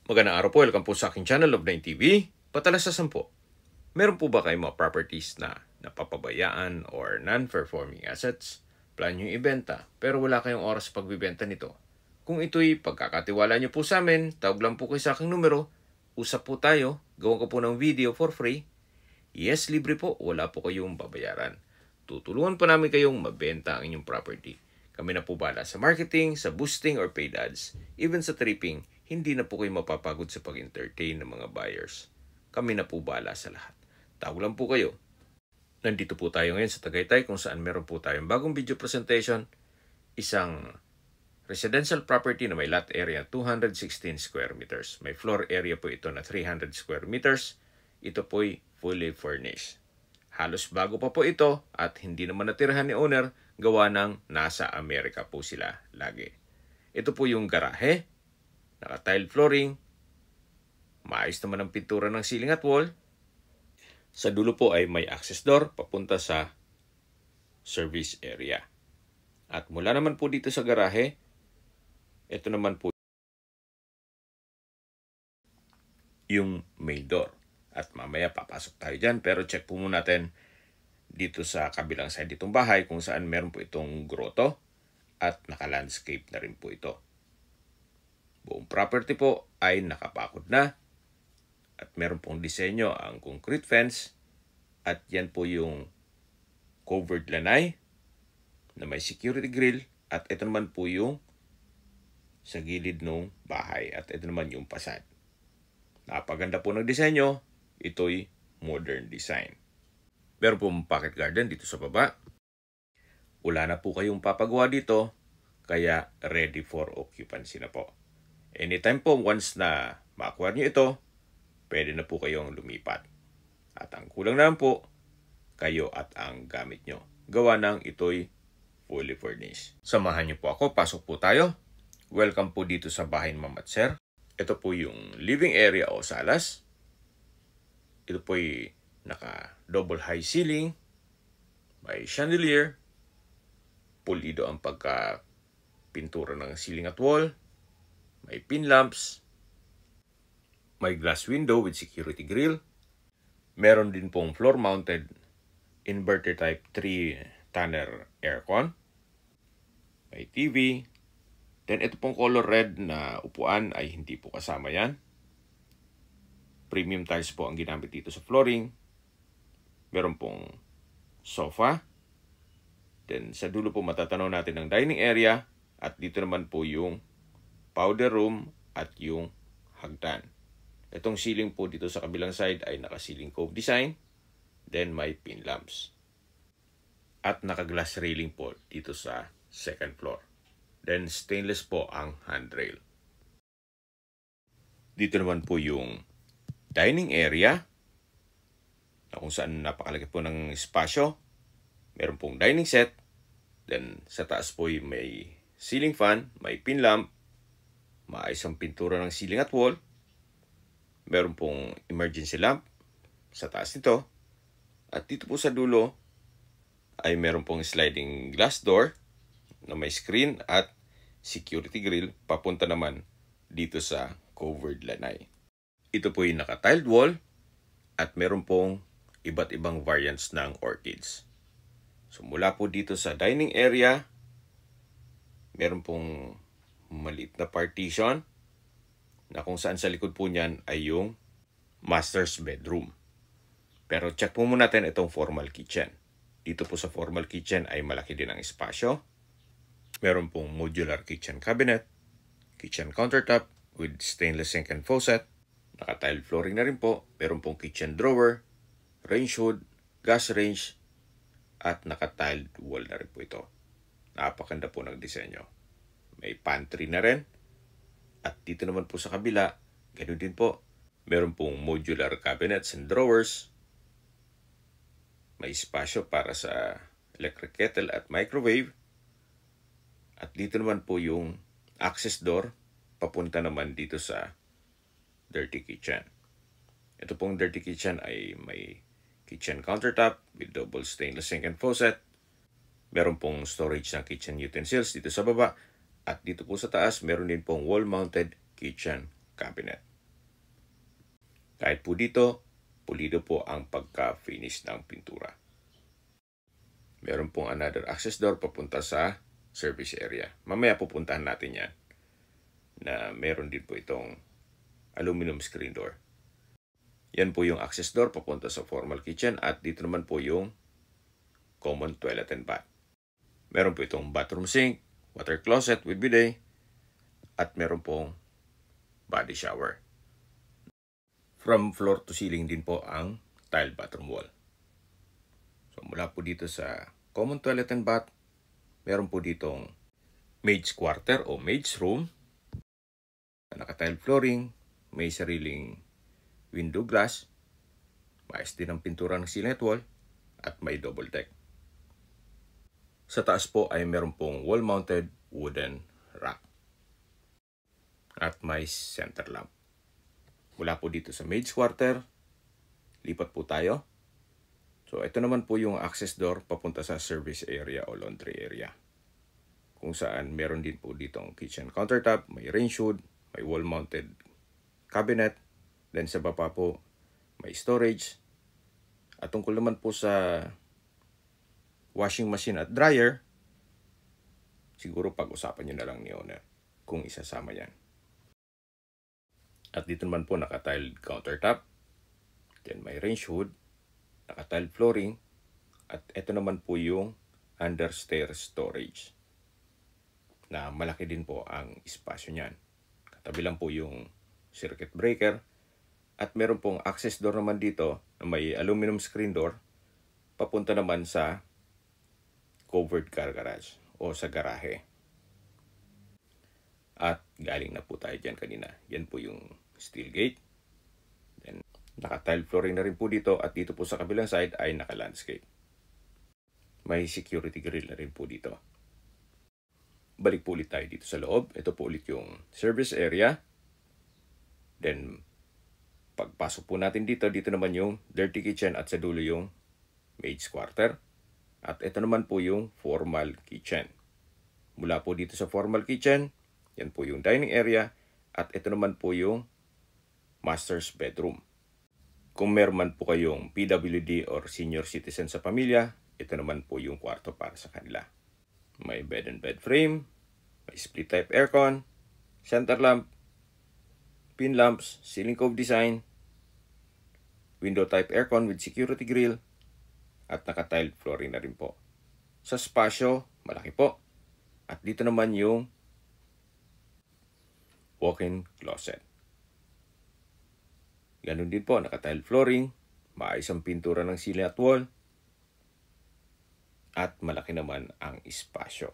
Magandang araw po, welcome po sa aking channel, Love9 TV. Patalasasan po, meron po ba kayong mga properties na napapabayaan or non-performing assets? Plan nyo ibenta, pero wala kayong oras sa pagbibenta nito. Kung ito'y pagkakatiwala nyo po sa amin, tawag lang po kayo sa aking numero, usap po tayo, gawa ko po ng video for free. Yes, libre po, wala po kayong babayaran. Tutulungan po namin kayong mabenta ang inyong property. Kami na po bala sa marketing, sa boosting or paid ads, even sa tripping. Hindi na po kayo mapapagod sa pag-entertain ng mga buyers. Kami na po bala sa lahat. Tawag lang po kayo. Nandito po tayo ngayon sa Tagaytay kung saan meron po tayong bagong video presentation. Isang residential property na may lot area 216 square meters. May floor area po ito na 300 square meters. Ito po'y fully furnished. Halos bago pa po ito at hindi naman natirahan ni owner, gawa ng nasa Amerika po sila lagi. Ito po yung garahe. Naka-tile flooring, maayos naman ang pintura ng ceiling at wall. Sa dulo po ay may access door papunta sa service area. At mula naman po dito sa garahe, ito naman po yung main door. At mamaya papasok tayo dyan, pero check po muna natin dito sa kabilang side itong bahay kung saan meron po itong grotto at naka-landscape na rin po ito. Buong property po ay nakapakod na at meron pong disenyo ang concrete fence at yan po yung covered lanay na may security grill at ito naman po yung sa gilid ng bahay at ito naman yung facade. Napaganda po ng disenyo, ito'y modern design. Meron pong pocket garden dito sa baba. Wala na po kayong papagawa dito kaya ready for occupancy na po. Anytime po, once na ma-acquire nyo ito, pwede na po kayong lumipat. At ang kulang naman po, kayo at ang gamit nyo. Gawa ng ito'y fully furnished. Samahan nyo po ako, pasok po tayo. Welcome po dito sa bahay ni Ma'am at Sir. Ito po yung living area o salas. Ito po'y naka-double high ceiling. May chandelier. Pulido ang pagka-pintura ng ceiling at wall. May pin lamps, may glass window with security grill. Meron din pong floor-mounted inverter type 3-tonner aircon. May TV. Then ito pong color red na upuan ay hindi po kasama yan. Premium tiles po ang ginamit dito sa flooring. Meron pong sofa. Then sa dulo po matatanaw natin ang dining area. At dito naman po yung powder room at yung hagdan. Itong ceiling po dito sa kabilang side ay naka-ceiling cove design. Then may pin lamps. At naka-glass railing po dito sa second floor. Then stainless po ang handrail. Dito naman po yung dining area na kung saan napakalaki po ng espasyo. Meron pong dining set. Then sa taas po may ceiling fan, may pin lamp. Maayos ang pintura ng ceiling at wall. Meron pong emergency lamp sa taas nito. At dito po sa dulo ay meron pong sliding glass door na may screen at security grill papunta naman dito sa covered lanay. Ito po yung naka-tiled wall at meron pong iba't ibang variants ng orchids. So mula po dito sa dining area, meron pong maliit na partition na kung saan sa likod po niyan ay yung master's bedroom. Pero check po muna natin itong formal kitchen. Dito po sa formal kitchen ay malaki din ang espasyo. Meron pong modular kitchen cabinet, kitchen countertop with stainless sink and faucet. Naka-tile flooring na rin po. Meron pong kitchen drawer, range hood, gas range, at naka-tiled wall na rin po ito. Napakaganda po ng disenyo. May pantry na rin. At dito naman po sa kabila, ganoon din po. Meron pong modular cabinets and drawers. May espasyo para sa electric kettle at microwave. At dito naman po yung access door papunta naman dito sa dirty kitchen. Ito pong dirty kitchen ay may kitchen countertop with double stainless sink and faucet. Meron pong storage ng kitchen utensils dito sa baba. At dito po sa taas, meron din pong wall-mounted kitchen cabinet. Kahit po dito, pulido po ang pagka-finish ng pintura. Meron pong another access door papunta sa service area. Mamaya pupuntahan natin yan na meron din po itong aluminum screen door. Yan po yung access door papunta sa formal kitchen at dito naman po yung common toilet and bath. Meron po itong bathroom sink, water closet with bidet, at meron pong body shower. From floor to ceiling din po ang tile bathroom wall. So mula po dito sa common toilet and bath, meron po ditong maid's quarter o maid's room, naka-tile flooring, may sariling window glass, maayos din ang pintura ng ceiling at wall, at may double deck. Sa taas po ay meron pong wall-mounted wooden rack. At may center lamp. Mula po dito sa maid's quarter, lipat po tayo. So ito naman po yung access door papunta sa service area o laundry area. Kung saan meron din po ditong kitchen countertop, may range hood, may wall-mounted cabinet, then sa baba po may storage. At tungkol naman po sa washing machine at dryer, siguro pag-usapan nyo na lang ni owner kung isasama yan. At dito naman po naka-tiled countertop, then may range hood, naka-tiled flooring, at ito naman po yung understairs storage na malaki din po ang espasyo niyan. Katabi lang po yung circuit breaker at meron pong access door naman dito na may aluminum screen door papunta naman sa covered car garage o sa garahe. At galing na po tayo dyan kanina. Yan po yung steel gate. Then naka-tile flooring na rin po dito at dito po sa kabilang side ay naka-landscape. May security grill na rin po dito. Balik po ulit tayo dito sa loob. Ito po ulit yung service area. Then pagpasok po natin dito, dito naman yung dirty kitchen at sa dulo yung maid's quarter. At ito naman po yung formal kitchen. Mula po dito sa formal kitchen, yan po yung dining area at ito naman po yung master's bedroom. Kung meron man po kayong PWD or senior citizen sa pamilya, ito naman po yung kwarto para sa kanila. May bed and bed frame, may split type aircon, center lamp, pin lamps, ceiling cove design, window type aircon with security grill, at naka-tiled flooring na rin po. Sa spasyo, malaki po. At dito naman yung walk-in closet. Ganun din po, naka-tile flooring, maayos ang pintura ng ceiling at wall, at malaki naman ang espasyo.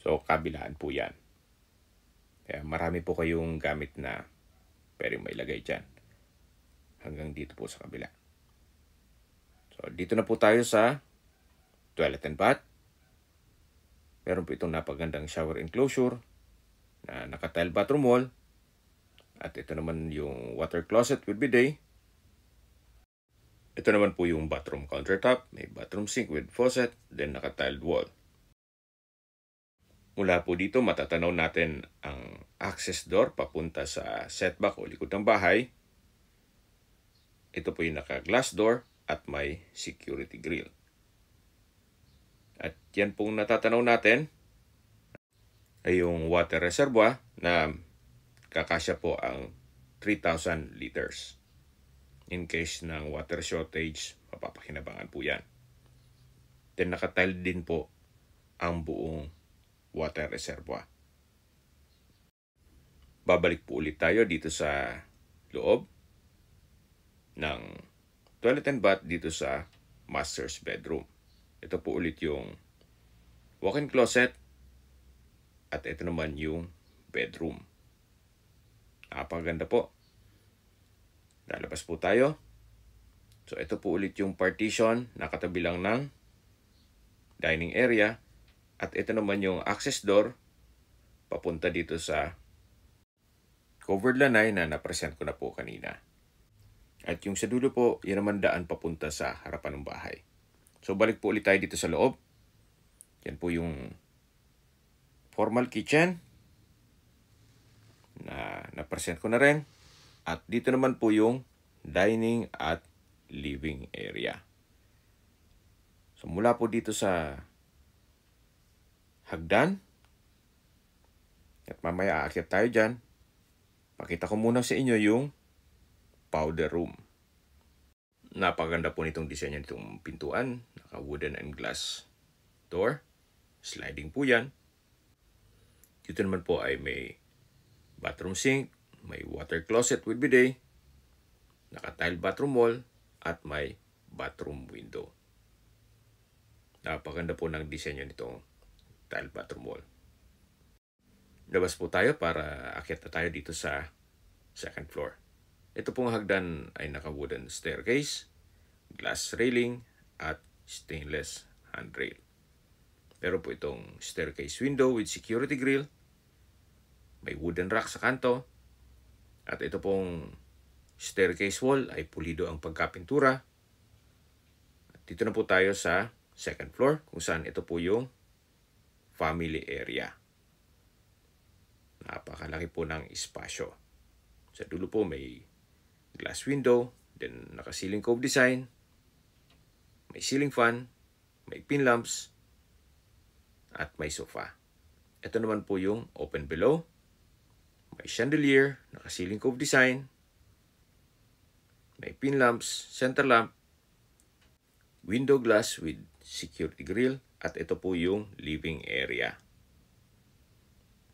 So, kabilaan po yan. Kaya marami po kayong gamit na pwede may lagay dyan. Hanggang dito po sa kabila. So, dito na po tayo sa toilet and bath. Meron po itong napagandang shower enclosure na naka-tile bathroom wall. At ito naman yung water closet with bidet. Ito naman po yung bathroom countertop. May bathroom sink with faucet. Then naka-tiled wall. Mula po dito matatanaw natin ang access door papunta sa setback o likod ng bahay. Ito po yung naka-glass door at may security grill. At yan pong natatanaw natin ay yung water reservoir na kakasya po ang 3,000 liters. In case ng water shortage, mapapakinabangan po yan. Then nakatile din po ang buong water reservoir. Babalik po ulit tayo dito sa loob ng toilet and bath dito sa master's bedroom. Ito po ulit yung walk-in closet at ito naman yung bedroom. Napakaganda po. Lalabas po tayo. So ito po ulit yung partition na katabi lang ng dining area at ito naman yung access door papunta dito sa covered lanay na napresent ko na po kanina. At yung sa dulo po, yan naman daan papunta sa harapan ng bahay. So balik po ulit tayo dito sa loob. Yan po yung formal kitchen na napresent ko na rin. At dito naman po yung dining at living area. So mula po dito sa hagdan, at mamaya aakyat tayo dyan, pakita ko muna sa inyo yung powder room. Napaganda po nitong disenyo nitong pintuan. Naka wooden and glass door. Sliding po yan. Dito naman po ay may bathroom sink, may water closet with bidet, naka-tile bathroom wall, at may bathroom window. Napaganda po ng disenyo nitong tile bathroom wall. Labas po tayo para akyat na tayo dito sa second floor. Ito pong hagdan ay naka-wooden staircase, glass railing, at stainless handrail. Pero po itong staircase window with security grill, may wooden rack sa kanto, at ito pong staircase wall ay pulido ang pagkapintura. At dito na po tayo sa second floor kung saan ito po yung family area. Napakalaki po ng espasyo. Sa dulo po may glass window, then naka-ceiling cove design, may ceiling fan, may pin lamps, at may sofa. Ito naman po yung open below, may chandelier, naka-ceiling cove design, may pin lamps, center lamp, window glass with security grill, at ito po yung living area.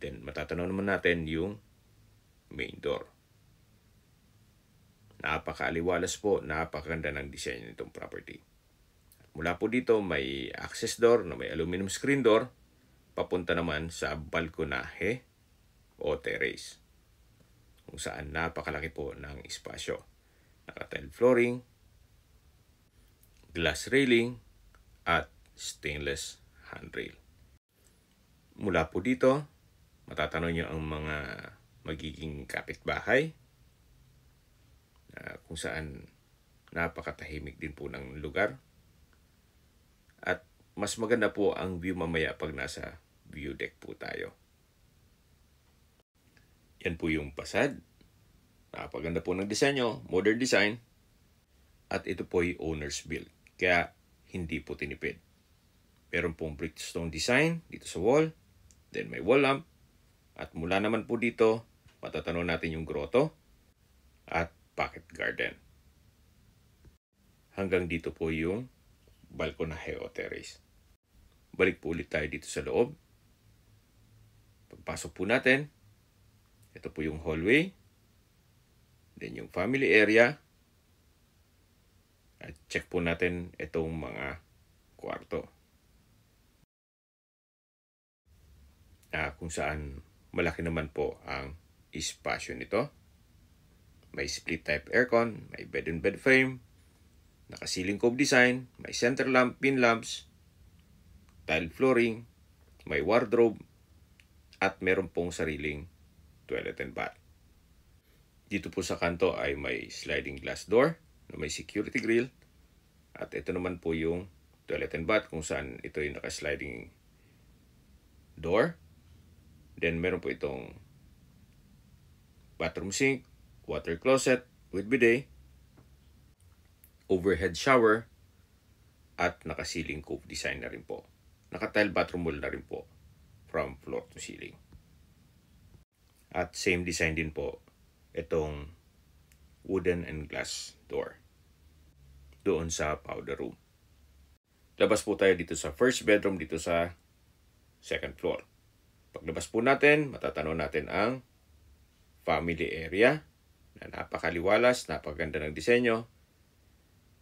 Then matatanaw naman natin yung main door. Napakaaliwalas po, napakaganda ng disenyo nitong property. Mula po dito may access door na may aluminum screen door papunta naman sa balkonahe o terrace, kung saan napakalaki po ng espasyo. Naka-tile flooring, glass railing, at stainless handrail. Mula po dito, matatanaw nyo ang mga magiging kapitbahay, kung saan napakatahimik din po ng lugar. At mas maganda po ang view mamaya pag nasa view deck po tayo. Yan po yung fasad. Napaganda po ng disenyo, modern design. At ito po ay owner's build, kaya hindi po tinipid. Meron pong brick stone design dito sa wall. Then may wall lamp. At mula naman po dito, matatanaw natin yung grotto at pocket garden. Hanggang dito po yung balkonahe o terrace. Balik po ulit tayo dito sa loob. Pagpasok po natin, ito po yung hallway. Then yung family area. At check po natin itong mga kwarto. Kung saan malaki naman po ang espasyo nito. May split type aircon, may bed and bed frame, naka-ceiling cove design, may center lamp, pin lamps, tile flooring, may wardrobe, at meron pong sariling toilet and bath. Dito po sa kanto ay may sliding glass door na may security grill, at ito naman po yung toilet and bath kung saan ito yung naka-sliding door. Then meron po itong bathroom sink, water closet with bidet, overhead shower, at naka-ceiling cove design na rin po. Naka-tile bathroom wall na rin po from floor to ceiling. At same design din po itong wooden and glass door doon sa powder room. Labas po tayo dito sa first bedroom dito sa second floor. Paglabas po natin, matatanaw natin ang family area na napakaliwalas, napakaganda ng disenyo.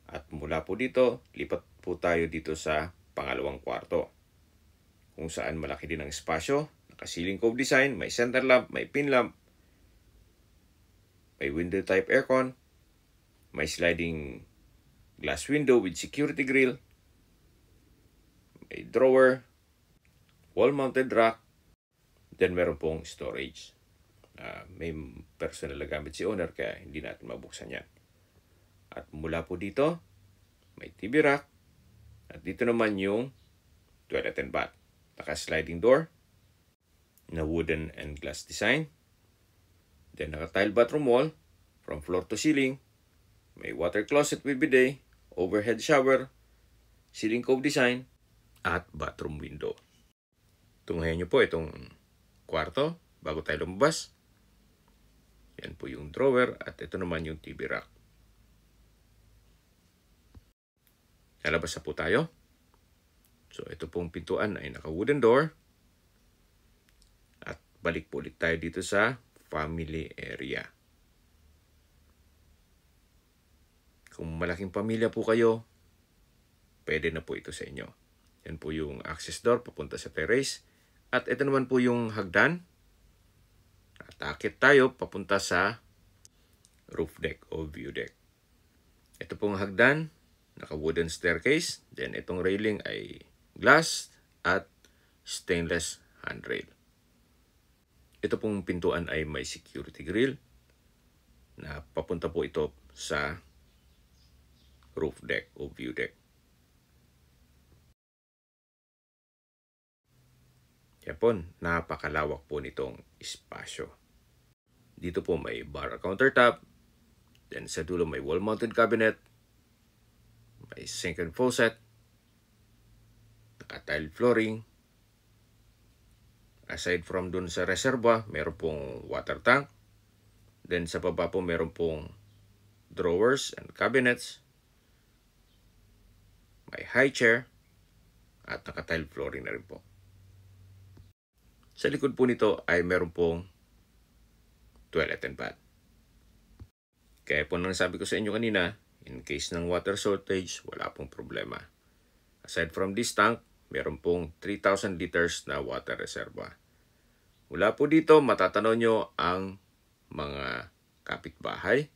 At mula po dito, lipat po tayo dito sa pangalawang kwarto, kung saan malaki din ang espasyo. Naka-ceiling cove design, may center lamp, may pin lamp, may window type aircon, may sliding glass window with security grill, may drawer, wall-mounted rack, then meron pong storage. May personal na gamit si owner kaya hindi natin mabuksan yan. At mula po dito, may TV rack. At dito naman yung toilet and bath. Naka-sliding door na wooden and glass design. Then naka-tile bathroom wall from floor to ceiling. May water closet with bidet, overhead shower, ceiling cove design, at bathroom window. Tunghayan nyo po itong kwarto bago tayo lumabas. Yan po yung drawer at ito naman yung TV rack. Lalabas na po tayo. So ito pong pintuan ay naka-wooden door. At balik po ulit tayo dito sa family area. Kung malaking pamilya po kayo, pwede na po ito sa inyo. Yan po yung access door papunta sa terrace. At ito naman po yung hagdan. At akit tayo papunta sa roof deck o view deck. Ito pong hagdan, naka-wooden staircase. Then itong railing ay glass at stainless handrail. Ito pong pintuan ay may security grill na papunta po ito sa roof deck o view deck. Yan po, napakalawak po nitong espasyo. Dito po may bar countertop. Then sa dulo may wall-mounted cabinet. May sink and faucet. Naka-tile flooring. Aside from dun sa reserva, meron pong water tank. Then sa baba po meron pong drawers and cabinets. May high chair. At naka-tile flooring na rin po. Sa likod po nito ay meron pong toilet and bath. Kaya po nang sabi ko sa inyo kanina, in case ng water shortage, wala pong problema. Aside from this tank, meron pong 3,000 liters na water reserva. Mula po dito, matatanaw nyo ang mga kapitbahay.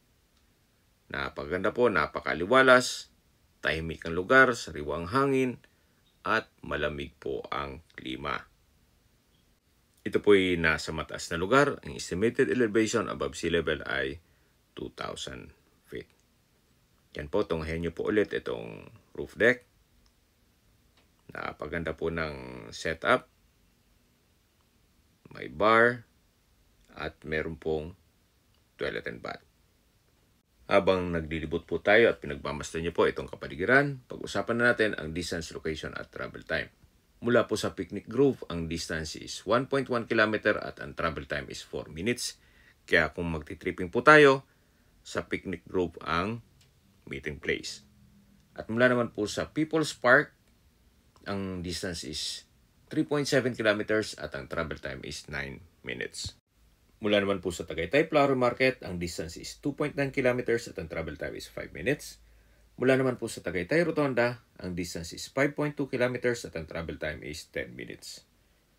Napaganda po, napakaliwalas, tahimik ang lugar, sariwang hangin, at malamig po ang klima. Ito po ay nasa mataas na lugar. Ang estimated elevation above sea level ay 2,000 feet. Yan po, tunghayan nyo po ulit itong roof deck. Napaganda po ng setup. May bar at meron pong toilet and bath. Habang naglilibot po tayo at pinagmamasdan nyo po itong kapaligiran, pag-usapan na natin ang distance, location at travel time. Mula po sa Picnic Grove, ang distance is 1.1 km at ang travel time is 4 minutes. Kaya kung magti-tripping po tayo, sa Picnic Grove ang meeting place. At mula naman po sa People's Park, ang distance is 3.7 kilometers at ang travel time is 9 minutes. Mula naman po sa Tagaytay Flower Market, ang distance is 2.9 kilometers at ang travel time is 5 minutes. Mula naman po sa Tagaytay Rotonda, ang distance is 5.2 kilometers at ang travel time is 10 minutes.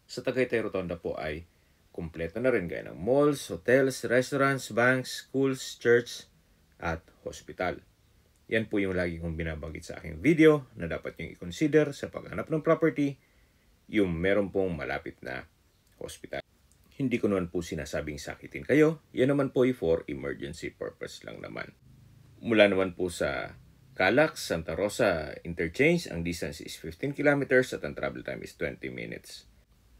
Sa Tagaytay Rotonda po ay kumpleto na rin gaya ng malls, hotels, restaurants, banks, schools, church, at hospital. Yan po yung lagi kong binabanggit sa aking video na dapat nyo i-consider sa paghanap ng property, yung meron pong malapit na hospital. Hindi ko naman po sinasabing sakitin kayo, yan naman po ay for emergency purpose lang naman. Mula naman po sa Calax, Santa Rosa Interchange, ang distance is 15 kilometers at ang travel time is 20 minutes.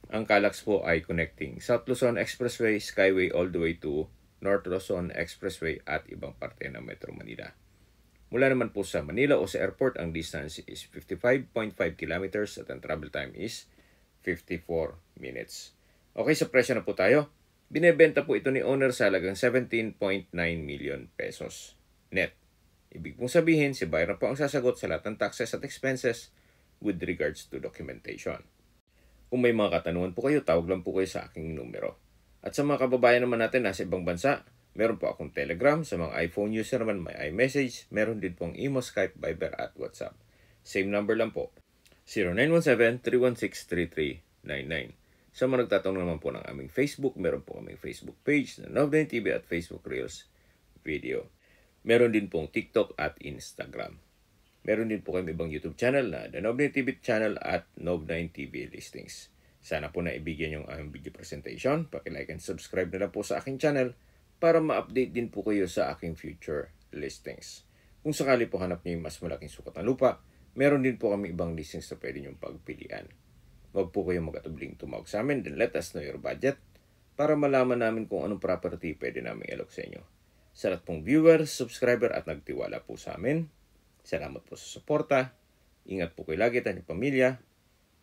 Ang Calax po ay connecting South Luzon Expressway, Skyway all the way to North Luzon Expressway at ibang parte ng Metro Manila. Mula naman po sa Manila o sa airport, ang distance is 55.5 kilometers at ang travel time is 54 minutes. Okay, sa presyo na po tayo. Binebenta po ito ni owner sa halagang 17.9 million pesos net. Ibig pong sabihin, si buyer na po ang sasagot sa lahat ng taxes at expenses with regards to documentation. Kung may mga katanungan po kayo, tawag lang po kayo sa aking numero. At sa mga kababayan naman natin nasa ibang bansa, meron po akong Telegram. Sa mga iPhone user naman may iMessage. Meron din pong Imo, Skype, Viber at WhatsApp. Same number lang po. 0917-316-3399. Sa mga nagtatanong naman po ng aming Facebook, meron po kaming Facebook page na Nov9 TV at Facebook Reels video. Meron din pong TikTok at Instagram. Meron din po kami ibang YouTube channel na The Nov9 TV channel at Nov9 TV Listings. Sana po na ibigyan yung aming video presentation. Paki-like and subscribe na lang po sa aking channel para ma-update din po kayo sa aking future listings. Kung sakali po hanap niyo yung mas malaking sukat ng lupa, meron din po kami ibang listings na pwede niyong pagpilian. Huwag po kayong mag-atubling tumawag sa amin, then let us know your budget para malaman namin kung anong property pwede namin ilok sa inyo. Sa lahat pong viewers, subscriber at nagtiwala po sa amin. Salamat po sa suporta. Ingat po kayo lagi at inyong pamilya.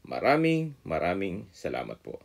Maraming salamat po.